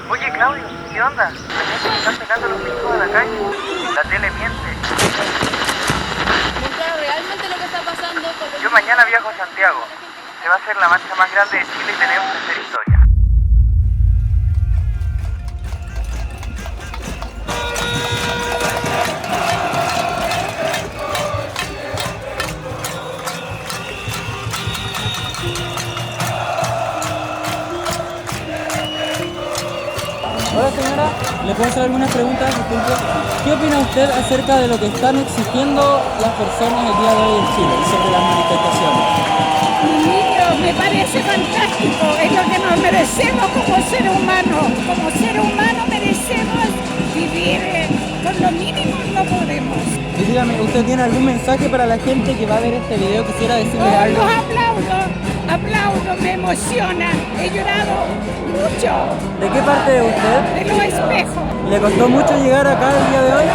Oye, Claudio, ¿qué onda? La gente se está sacando los picos a la calle. La tele miente. Muestra realmente lo que está pasando con los... Yo mañana viajo a Santiago. Se va a hacer la marcha más grande de Chile y tenemos que hacer historia. Hola señora, ¿le puedo hacer algunas preguntas? Disculpe. ¿Qué opina usted acerca de lo que están exigiendo las personas el día de hoy en Chile y sobre las manifestaciones? Niño, me parece fantástico, es lo que nos merecemos como ser humano. Como ser humano merecemos vivir con lo mínimo, no podemos. Y dígame, ¿usted tiene algún mensaje para la gente que va a ver este video? Quisiera decirle algo. Los aplaudo, me emociona, he llorado mucho. ¿De qué parte de usted? De los espejos. ¿Le costó mucho llegar acá el día de hoy?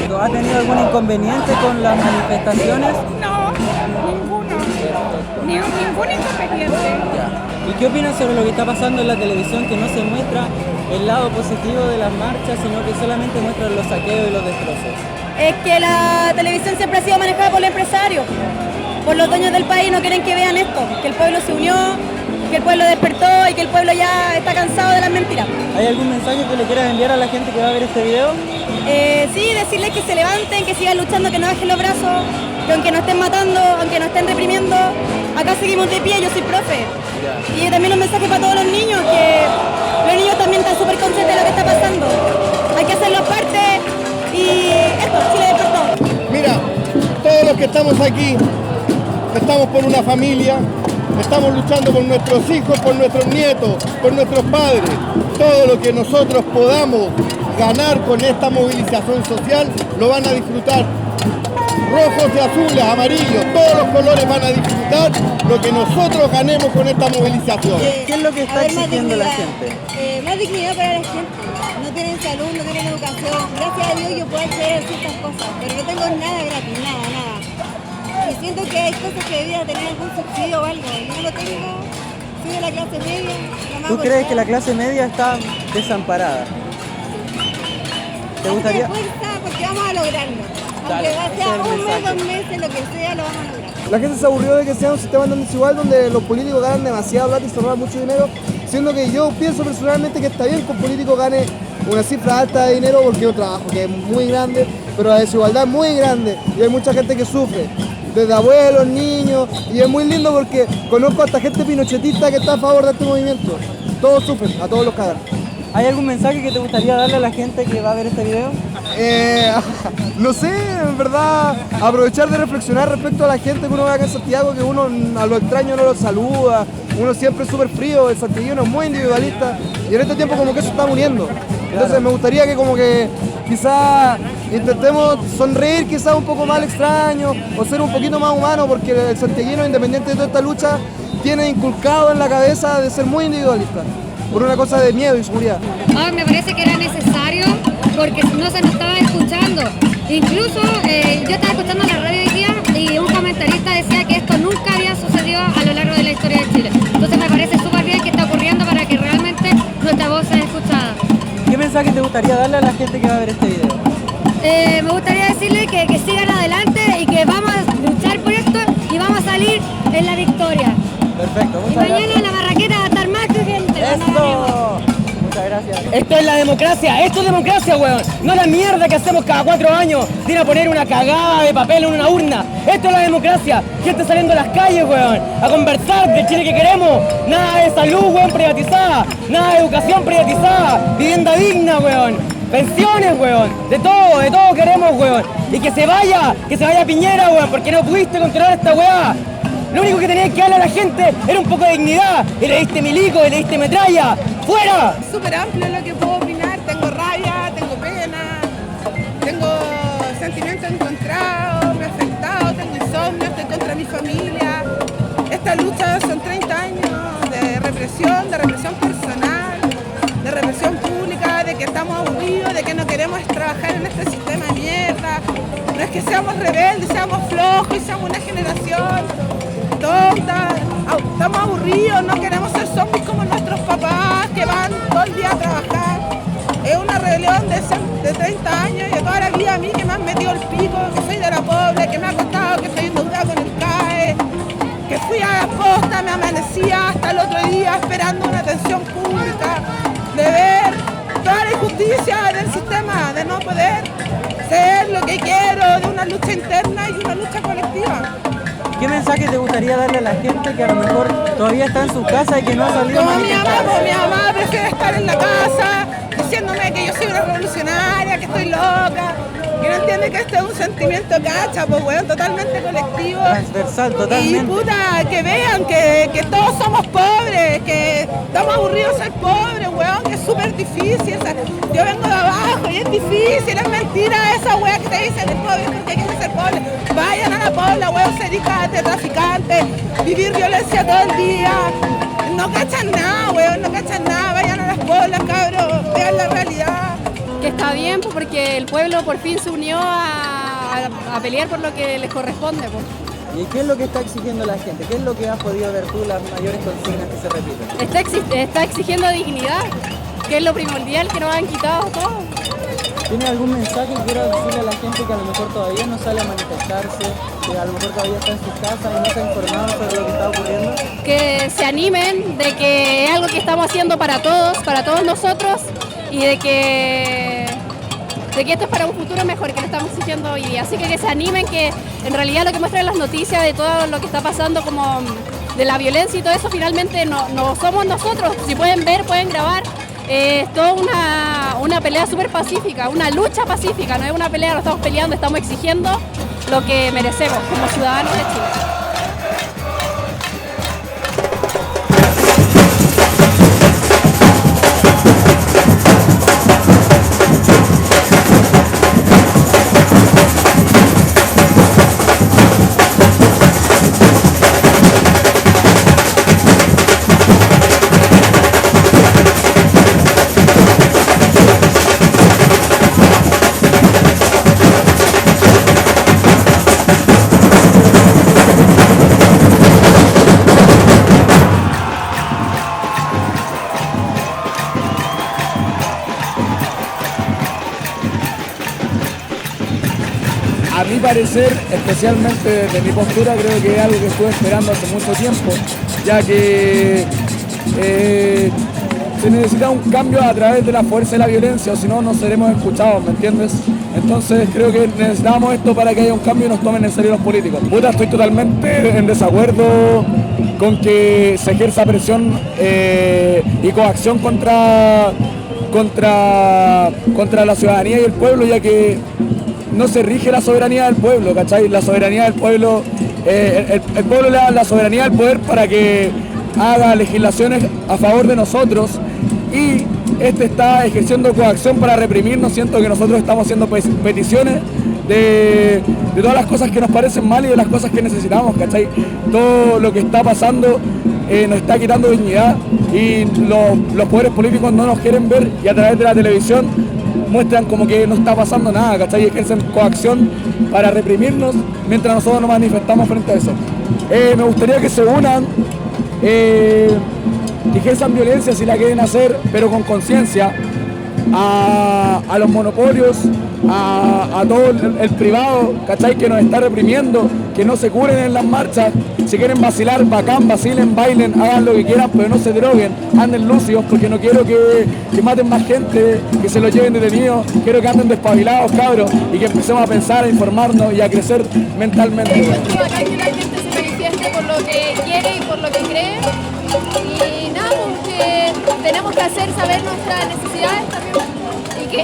No, ¿Ha tenido algún inconveniente con las manifestaciones? no, ninguno. Ningún inconveniente. ¿Y qué opina sobre lo que está pasando en la televisión, que no se muestra el lado positivo de las marchas, sino que solamente muestran los saqueos y los destrozos? Es que la televisión siempre ha sido manejada por los empresarios, por los dueños del país. No quieren que vean esto, que el pueblo se unió, que el pueblo despertó y que el pueblo ya está cansado de las mentiras. ¿Hay algún mensaje que le quieras enviar a la gente que va a ver este video? Sí, decirles que se levanten, que sigan luchando, que no bajen los brazos, que aunque nos estén matando, aunque nos estén reprimiendo, acá seguimos de pie. Yo soy profe. Y también un mensaje para todos los niños, que los niños también están súper conscientes de lo que está pasando. Hay que hacerlo parte y esto, Chile despertó. Mira, todos los que estamos aquí, estamos por una familia, estamos luchando por nuestros hijos, por nuestros nietos, por nuestros padres. Todo lo que nosotros podamos ganar con esta movilización social lo van a disfrutar. Rojos y azules, amarillos, todos los colores van a disfrutar lo que nosotros ganemos con esta movilización. ¿Qué es lo que está exigiendo la gente? Más dignidad para la gente. No tienen salud, no tienen educación. Gracias a Dios yo puedo acceder a ciertas cosas, pero no tengo nada gratis, nada. Y siento que hay cosas que debería tener algún subsidio o algo. Yo no lo tengo, soy de la clase media. ¿Tú crees que la clase media está desamparada? ¿Te gustaría? Fuerza porque vamos a lograrlo. Aunque sea un mes, 2 meses, lo que sea, lo vamos a lograr. La gente se aburrió de que sea un sistema tan desigual donde los políticos ganan demasiado plata y se roban mucho dinero, siendo que yo pienso personalmente que está bien que un político gane una cifra alta de dinero porque es un trabajo que es muy grande, pero la desigualdad es muy grande y hay mucha gente que sufre, desde abuelos, niños, y es muy lindo porque conozco a esta gente pinochetista que está a favor de este movimiento. Todos sufren, a todos los cagan. ¿Hay algún mensaje que te gustaría darle a la gente que va a ver este video? No sé, en verdad, aprovechar de reflexionar respecto a la gente que uno ve acá en Santiago, que uno a los extraños no los saluda, uno siempre es súper frío, el santiaguino es muy individualista y en este tiempo como que eso está muriendo. Entonces me gustaría que como que quizás intentemos sonreír quizás un poco más al extraño o ser un poquito más humano, porque el santiaguino, independiente de toda esta lucha, tiene inculcado en la cabeza de ser muy individualista, por una cosa de miedo y seguridad. Me parece que era necesario porque no se nos estaba escuchando. Incluso yo estaba escuchando la radio hoy día y un comentarista decía que esto nunca había sucedido a lo largo de la historia de Chile. Entonces me parece súper bien que está ocurriendo para que realmente nuestra voz sea escuchada. ¿Qué mensaje te gustaría darle a la gente que va a ver este video? Me gustaría decirle que sigan adelante y que vamos a luchar por esto y vamos a salir en la victoria. Perfecto, Y muchas mañana gracias. la barraqueta va a estar más que gente. ¡Eso! Muchas gracias. Esto es la democracia, esto es democracia, weón. No la mierda que hacemos cada 4 años de ir a poner una cagada de papel en una urna. Esto es la democracia. Gente saliendo a las calles, weón, a conversar del Chile que queremos. Nada de salud, weón, privatizada. Nada de educación privatizada. Vivienda digna, weón. Pensiones, weón. De todo queremos, weón. Y que se vaya Piñera, weón, porque no pudiste controlar esta weá. Lo único que tenías que darle a la gente era un poco de dignidad. Y le diste milico, y le diste metralla. ¡Fuera! Súper amplio lo que puedo opinar, tengo rabia, tengo pena, tengo sentimientos encontrados, me ha afectado, tengo insomnio, estoy contra mi familia. Esta lucha son 30 años de represión personal, de represión pública, de que estamos aburridos, de que no queremos trabajar en este sistema de mierda. No es que seamos rebeldes, seamos flojos y seamos una generación tonta. Estamos aburridos, no queremos ser zombies como nuestros papás que van todo el día a trabajar. de 30 años y de toda la vida a mí que me han metido el pico, que soy de la pobre, que me ha costado, que estoy endeudada con el CAE, que fui a la posta, me amanecía hasta el otro día esperando una atención pública, de ver toda la injusticia del sistema, de no poder ser lo que quiero, de una lucha interna y una lucha colectiva. ¿Qué mensaje te gustaría darle a la gente que a lo mejor todavía está en su casa y que no ha salido a Como manifestarse? mi mamá prefiere estar en la casa diciéndome que yo soy una revolucionaria, que estoy loca, que no entiende que este es un sentimiento cacha, pues weón, totalmente colectivo. Transversal, totalmente. Y puta, que vean que todos somos pobres, que estamos aburridos de ser pobres, weón, que es súper difícil. O sea, yo vengo de abajo y es difícil, es mentira esa weá que te dicen de pobre porque hay que ser pobre. Vayan a la pobla, weón, ser hijas de traficantes, vivir violencia todo el día. No cachan nada, weón, no cachan nada. Vayan a las poblas, cabros, vean la realidad. Que está bien, pues, porque el pueblo por fin se unió a pelear por lo que les corresponde. Pues. ¿Y qué es lo que está exigiendo la gente? ¿Qué es lo que has podido ver tú, las mayores consignas que se repiten? Está exigiendo dignidad, que es lo primordial que nos han quitado todo. ¿Tiene algún mensaje que quiera decirle a la gente que a lo mejor todavía no sale a manifestarse, que a lo mejor todavía está en sus casas y no se ha informado sobre lo que está ocurriendo? Que se animen, de que es algo que estamos haciendo para todos nosotros, y de que esto es para un futuro mejor, que lo estamos exigiendo hoy día. Así que se animen, que en realidad lo que muestran las noticias de todo lo que está pasando, como de la violencia y todo eso, finalmente no somos nosotros. Si pueden ver, pueden grabar. Es toda una pelea súper pacífica, una lucha pacífica, no es una pelea, no estamos peleando, estamos exigiendo lo que merecemos como ciudadanos de Chile. A mi parecer, especialmente desde mi postura, creo que es algo que estuve esperando hace mucho tiempo, ya que se necesita un cambio a través de la fuerza y la violencia, o si no, no seremos escuchados, ¿me entiendes? Entonces creo que necesitamos esto para que haya un cambio y nos tomen en serio los políticos. Puta, estoy totalmente en desacuerdo con que se ejerza presión y coacción contra la ciudadanía y el pueblo, ya que no se rige la soberanía del pueblo, ¿cachai? La soberanía del pueblo, el pueblo le da la soberanía al poder para que haga legislaciones a favor de nosotros, y este está ejerciendo coacción para reprimirnos. Siento que nosotros estamos haciendo peticiones de todas las cosas que nos parecen mal y de las cosas que necesitamos, ¿cachai? Todo lo que está pasando nos está quitando dignidad, y los poderes políticos no nos quieren ver, y a través de la televisión muestran como que no está pasando nada, ¿cachai? Y ejercen coacción para reprimirnos mientras nosotros nos manifestamos frente a eso. Me gustaría que se unan, que ejerzan violencia si la quieren hacer, pero con conciencia, a los monopolios, a todo el privado, ¿cachai? Que nos está reprimiendo, que no se curen en las marchas. Si quieren vacilar, bacán, vacilen, bailen, hagan lo que quieran, pero no se droguen, anden lúcidos, porque no quiero que maten más gente, que se los lleven detenidos. Quiero que anden despabilados, cabros, y que empecemos a pensar, a informarnos y a crecer mentalmente. Que la gente se manifieste por lo que quiere y por lo que cree, y nada, porque tenemos que hacer saber nuestras necesidades también, y que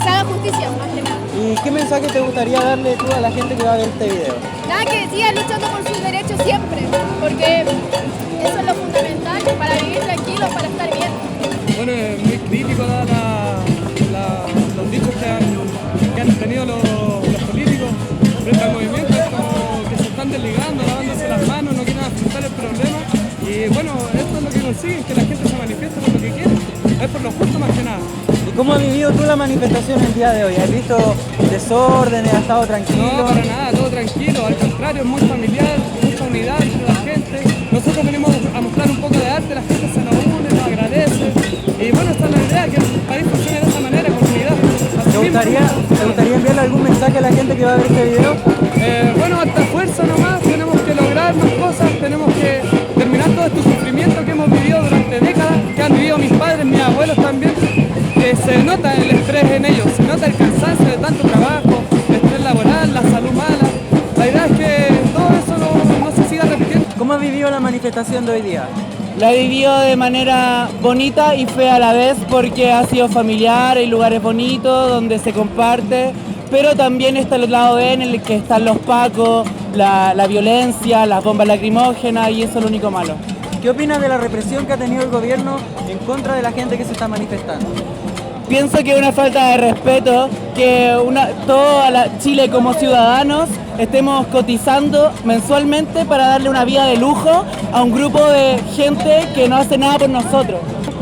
se haga justicia, más que nada. ¿Y qué mensaje te gustaría darle tú a la gente que va a ver este video? Nada, que sigan luchando por sus derechos siempre, porque eso es lo fundamental para vivir tranquilos, para estar bien. Bueno, es muy crítico los dichos que han tenido los políticos frente al movimiento. Es como que se están desligando, lavándose las manos, no quieren afrontar el problema. Y bueno, esto es lo que consiguen, que la gente se manifieste por lo que quiere. Es por lo justo más que nada. ¿Y cómo has vivido tú la manifestación el día de hoy? ¿Has visto desórdenes? ¿Has estado tranquilo? No, para nada, todo tranquilo. Al contrario, es muy familiar, mucha unidad entre la gente. Nosotros venimos a mostrar un poco de arte, la gente se nos une, nos agradece. Y bueno, esta es la idea, que el país funcione de esa manera, con unidad. gente que va a ver este video? Bueno, hasta fuerza nomás, tenemos que lograr más cosas, tenemos que terminar todo este sufrimiento que hemos vivido durante décadas, que han vivido mis padres, mis abuelos también, que se nota el estrés en ellos, se nota el cansancio de tanto trabajo, el estrés laboral, la salud mala. La idea es que todo eso no se siga repitiendo. ¿Cómo ha vivido la manifestación de hoy día? La he vivido de manera bonita y fea a la vez porque ha sido familiar, hay lugares bonitos donde se comparte, pero también está el lado B en el que están los pacos, la violencia, las bombas lacrimógenas y eso es lo único malo. ¿Qué opinas de la represión que ha tenido el gobierno en contra de la gente que se está manifestando? Pienso que es una falta de respeto que Chile como ciudadanos estemos cotizando mensualmente para darle una vida de lujo a un grupo de gente que no hace nada por nosotros.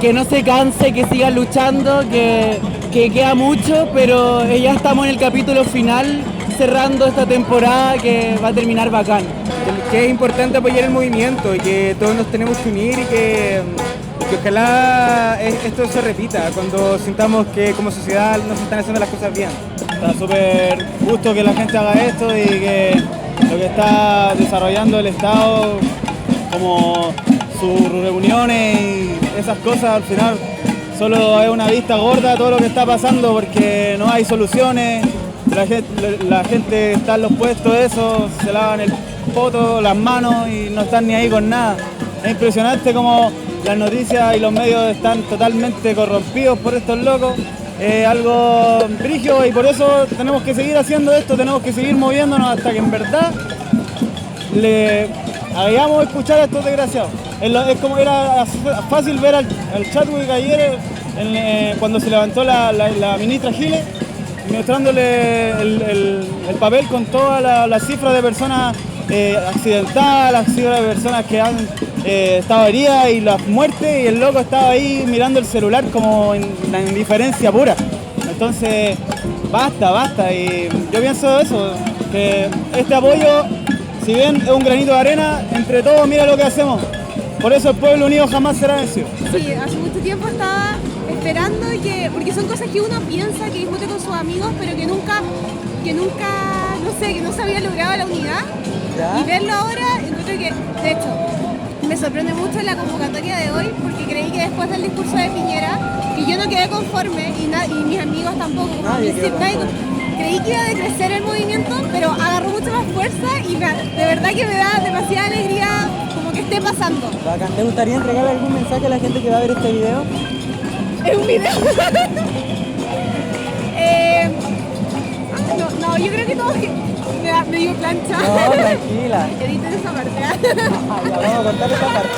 Que no se canse, que siga luchando, que queda mucho, pero ya estamos en el capítulo final, cerrando esta temporada que va a terminar bacán. Que es importante apoyar el movimiento y que todos nos tenemos que unir y que ojalá esto se repita cuando sintamos que como sociedad no se están haciendo las cosas bien. Está súper justo que la gente haga esto y que lo que está desarrollando el Estado como sus reuniones y esas cosas al final solo es una vista gorda a todo lo que está pasando porque no hay soluciones, la gente está en los puestos, eso, se lavan el poto, las manos y no están ni ahí con nada. Es impresionante como las noticias y los medios están totalmente corrompidos por estos locos. Es algo brígido y por eso tenemos que seguir haciendo esto, tenemos que seguir moviéndonos hasta que en verdad le hagamos escuchar a estos desgraciados. Es como era fácil ver al Chadwick ayer cuando se levantó la ministra Giles mostrándole el papel con todas las cifras de personas accidentadas, las cifras de personas que han estado heridas y las muertes, y el loco estaba ahí mirando el celular como en la indiferencia pura. Entonces, basta, y yo pienso eso, que este apoyo, si bien es un granito de arena, entre todos mira lo que hacemos. Por eso el pueblo unido jamás será vencido. Sí, hace mucho tiempo estaba esperando porque son cosas que uno piensa que discute con sus amigos, pero que nunca, no sé, que no se había logrado la unidad. ¿Ya? Y verlo ahora, encuentro que, de hecho, me sorprende mucho la convocatoria de hoy, porque creí que después del discurso de Piñera, y yo no quedé conforme, y mis amigos tampoco, creí que iba a decrecer el movimiento, pero agarró mucha más fuerza y de verdad que me da demasiada alegría como que esté pasando. Bacán. ¿Te gustaría entregarle algún mensaje a la gente que va a ver este video? ¿Es un video? No, yo creo que todos me dio plancha. No, tranquila. Editen esa parte. Ya, vamos a cortar esa parte.